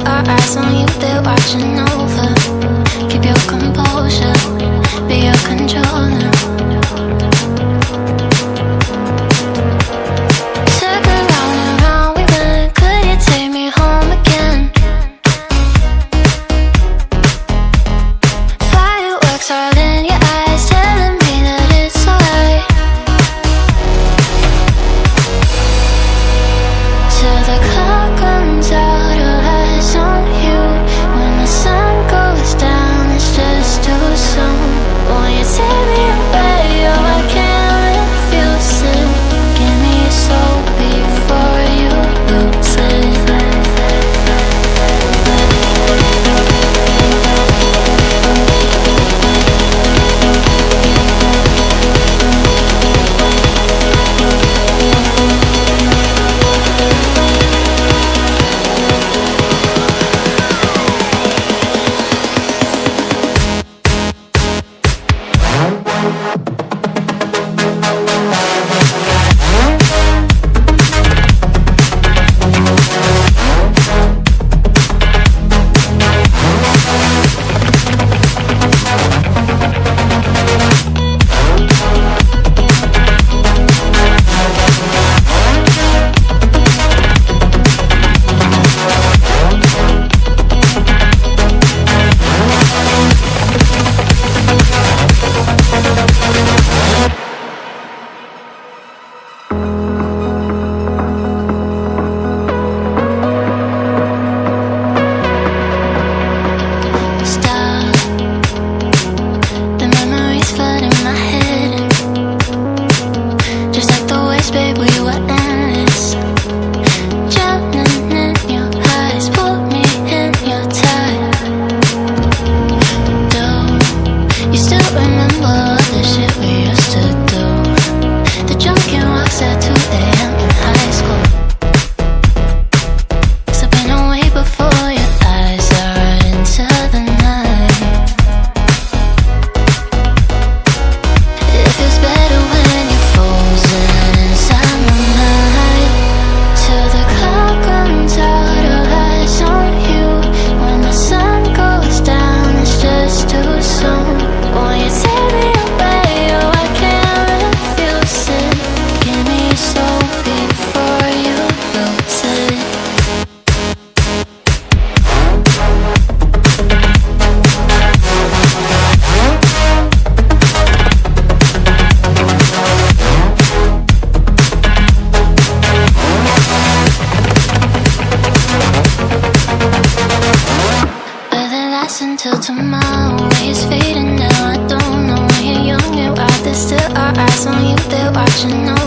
our eyes on you, they're watching over. Keep your composure, be your controller. Circle round and round we went, could you take me home again? Fireworks all in your eyes, telling me that it's alright. Till the clock runs out, all eyes on you. When the sun goes down, it's just too soon. Won't you take me away? Oh, I can't refuse it. Give me your soul before you lose it. Until tomorrow, it's fading now. I don't know when you're young, you're artthis, still our eyes on you, they're watching over.